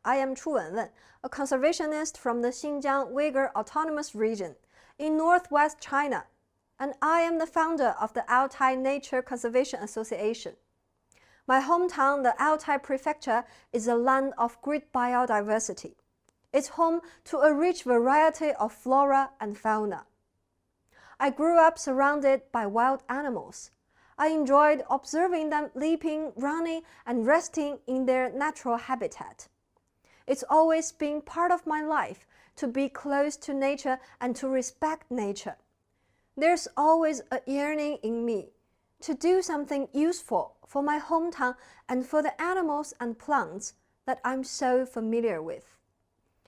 I am Chu Wenwen, a conservationist from the Xinjiang Uyghur Autonomous Region in northwest China, and I am the founder of the Altai Nature Conservation Association. My hometown, the Altai Prefecture, is a land of great biodiversity. It's home to a rich variety of flora and fauna. I grew up surrounded by wild animals. I enjoyed observing them leaping, running, and resting in their natural habitat. It's always been part of my life to be close to nature and to respect nature. There's always a yearning in me to do something useful for my hometown and for the animals and plants that I'm so familiar with.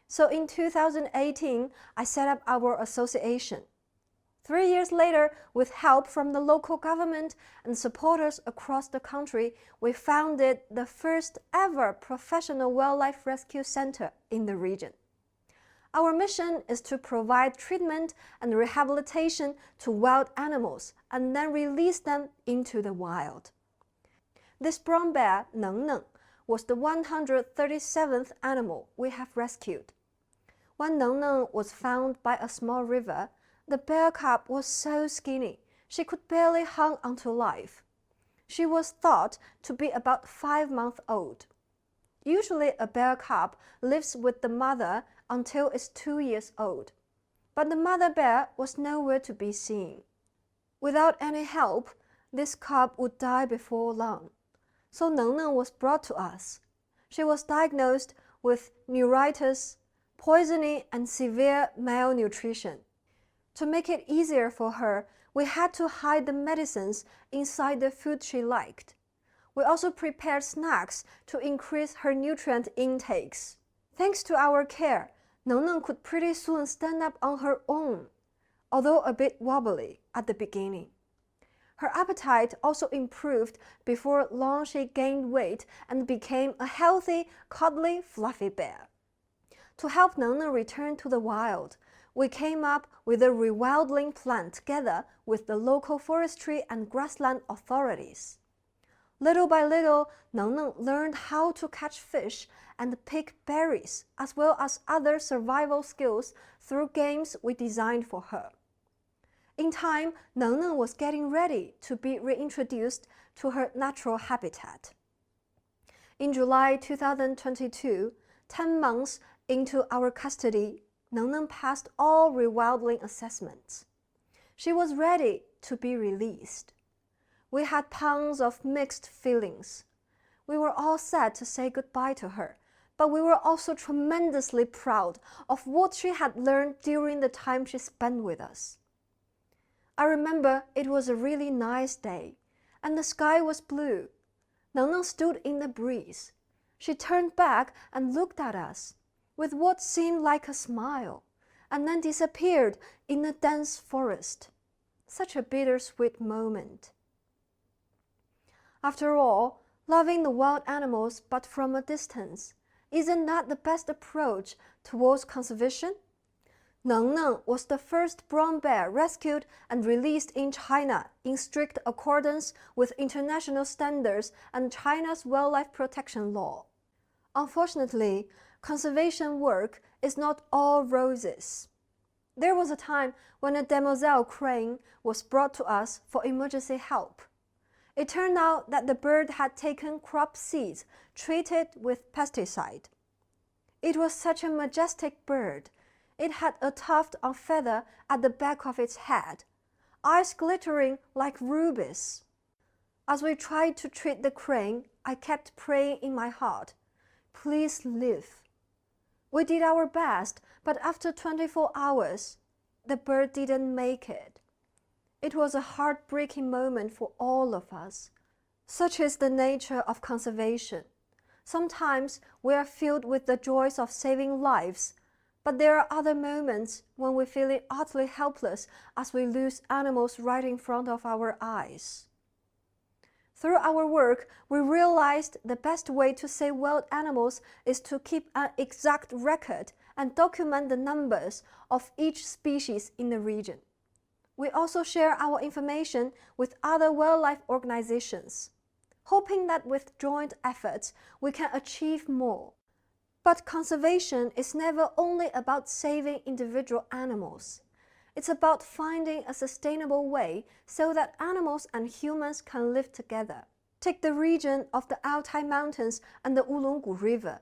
So in 2018, I set up our association. 3 years later, with help from the local government and supporters across the country, we founded the first ever professional wildlife rescue center in the region. Our mission is to provide treatment and rehabilitation to wild animals and then release them into the wild. This brown bear, Neng Neng, was the 137th animal we have rescued. When Neng Neng was found by a small river, the bear cub was so skinny, she could barely hang onto life. She was thought to be about 5 months old. Usually a bear cub lives with the mother until it's 2 years old, but the mother bear was nowhere to be seen. Without any help, this cub would die before long. So Neng Neng was brought to us. She was diagnosed with neuritis, poisoning, and severe malnutrition. To make it easier for her, we had to hide the medicines inside the food she liked. We also prepared snacks to increase her nutrient intakes. Thanks to our care, Neng Neng could pretty soon stand up on her own, although a bit wobbly at the beginning. Her appetite also improved. Before long she gained weight and became a healthy, cuddly, fluffy bear. To help Neng Neng return to the wild, we came up with a rewilding plan together with the local forestry and grassland authorities. Little by little, Neng Neng learned how to catch fish and pick berries, as well as other survival skills through games we designed for her. In time, Neng Neng was getting ready to be reintroduced to her natural habitat. In July 2022, 10 months into our custody, Neng Neng passed all rewilding assessments. She was ready to be released. We had tons of mixed feelings. We were all sad to say goodbye to her, but we were also tremendously proud of what she had learned during the time she spent with us. I remember it was a really nice day, and the sky was blue. Neng Neng stood in the breeze. She turned back and looked at us with what seemed like a smile, and then disappeared in a dense forest. Such a bittersweet moment. After all, loving the wild animals but from a distance, isn't that the best approach towards conservation? Neng Neng was the first brown bear rescued and released in China in strict accordance with international standards and China's wildlife protection law. Unfortunately, conservation work is not all roses. There was a time when a demoiselle crane was brought to us for emergency help. It turned out that the bird had taken crop seeds treated with pesticide. It was such a majestic bird. It had a tuft of feather at the back of its head, eyes glittering like rubies. As we tried to treat the crane, I kept praying in my heart, "Please live." We did our best, but after 24 hours, the bird didn't make it. It was a heartbreaking moment for all of us. Such is the nature of conservation. Sometimes we are filled with the joys of saving lives, but there are other moments when we feel utterly helpless as we lose animals right in front of our eyes. Through our work, we realized the best way to save wild animals is to keep an exact record and document the numbers of each species in the region. We also share our information with other wildlife organizations, hoping that with joint efforts we can achieve more. But conservation is never only about saving individual animals. It's about finding a sustainable way so that animals and humans can live together. Take the region of the Altai Mountains and the Ulungu River.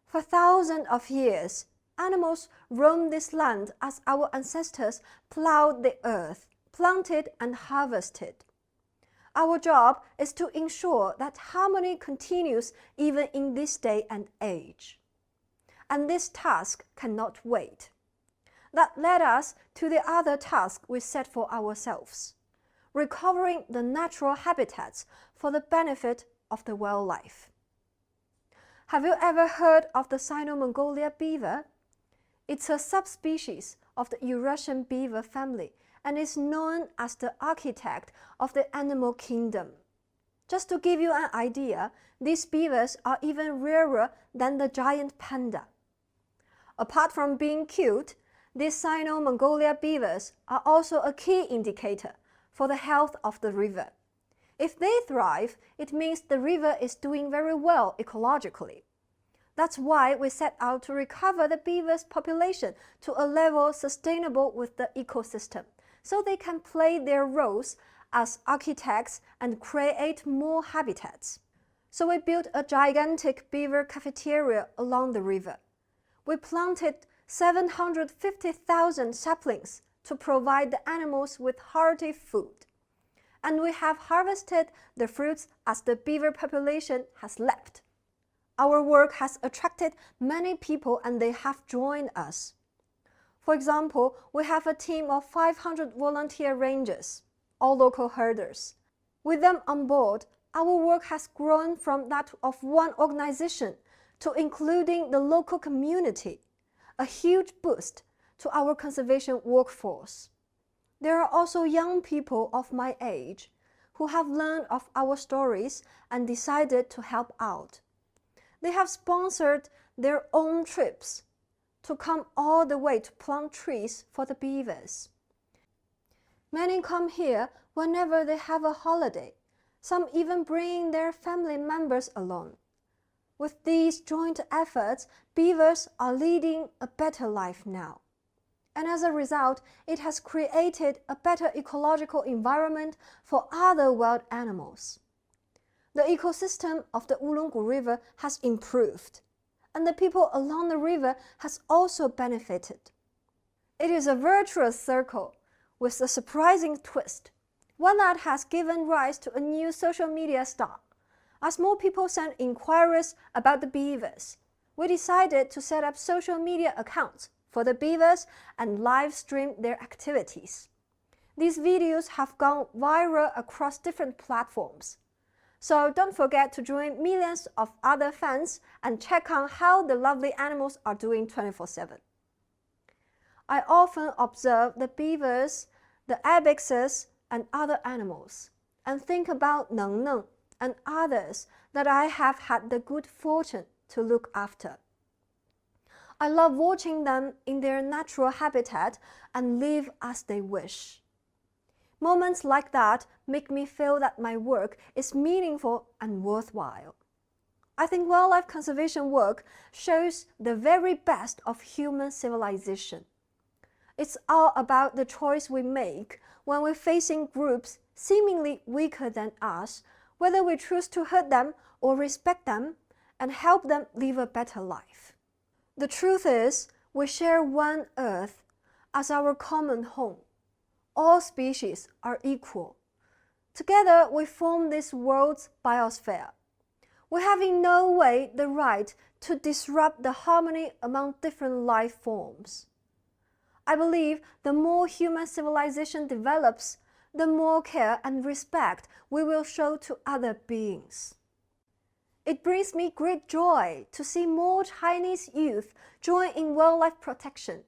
For thousands of years, animals roamed this land as our ancestors plowed the earth, planted and harvested. Our job is to ensure that harmony continues even in this day and age. And this task cannot wait. That led us to the other task we set for ourselves, recovering the natural habitats for the benefit of the wildlife. Have you ever heard of the Sino-Mongolia beaver? It's a subspecies of the Eurasian beaver family and is known as the architect of the animal kingdom. Just to give you an idea, these beavers are even rarer than the giant panda. Apart from being cute, these Sino-Mongolia beavers are also a key indicator for the health of the river. If they thrive, it means the river is doing very well ecologically. That's why we set out to recover the beavers' population to a level sustainable with the ecosystem, so they can play their roles as architects and create more habitats. So we built a gigantic beaver cafeteria along the river. We planted 750,000 saplings to provide the animals with hearty food. And we have harvested the fruits as the beaver population has leapt. Our work has attracted many people and they have joined us. For example, we have a team of 500 volunteer rangers, all local herders. With them on board, our work has grown from that of one organization to including the local community, a huge boost to our conservation workforce. There are also young people of my age who have learned of our stories and decided to help out. They have sponsored their own trips to come all the way to plant trees for the beavers. Many come here whenever they have a holiday, some even bringing their family members along. With these joint efforts, beavers are leading a better life now. And as a result, it has created a better ecological environment for other wild animals. The ecosystem of the Ulungu River has improved, and the people along the river has also benefited. It is a virtuous circle with a surprising twist, one that has given rise to a new social media star. As more people sent inquiries about the beavers, we decided to set up social media accounts for the beavers and live stream their activities. These videos have gone viral across different platforms. So don't forget to join millions of other fans and check on how the lovely animals are doing 24/7. I often observe the beavers, the ibexes, and other animals, and think about Neng Neng and others that I have had the good fortune to look after. I love watching them in their natural habitat and live as they wish. Moments like that make me feel that my work is meaningful and worthwhile. I think wildlife conservation work shows the very best of human civilization. It's all about the choice we make when we're facing groups seemingly weaker than us, whether we choose to hurt them or respect them and help them live a better life. The truth is, we share one earth as our common home. All species are equal. Together, we form this world's biosphere. We have in no way the right to disrupt the harmony among different life forms. I believe the more human civilization develops, the more care and respect we will show to other beings. It brings me great joy to see more Chinese youth join in wildlife protection.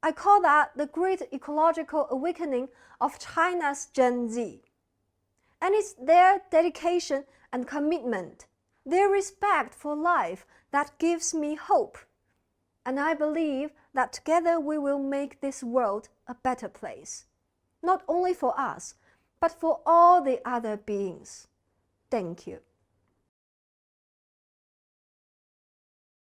I call that the great ecological awakening of China's Gen Z. And it's their dedication and commitment, their respect for life that gives me hope. And I believe that together we will make this world a better place, not only for us, but for all the other beings. Thank you.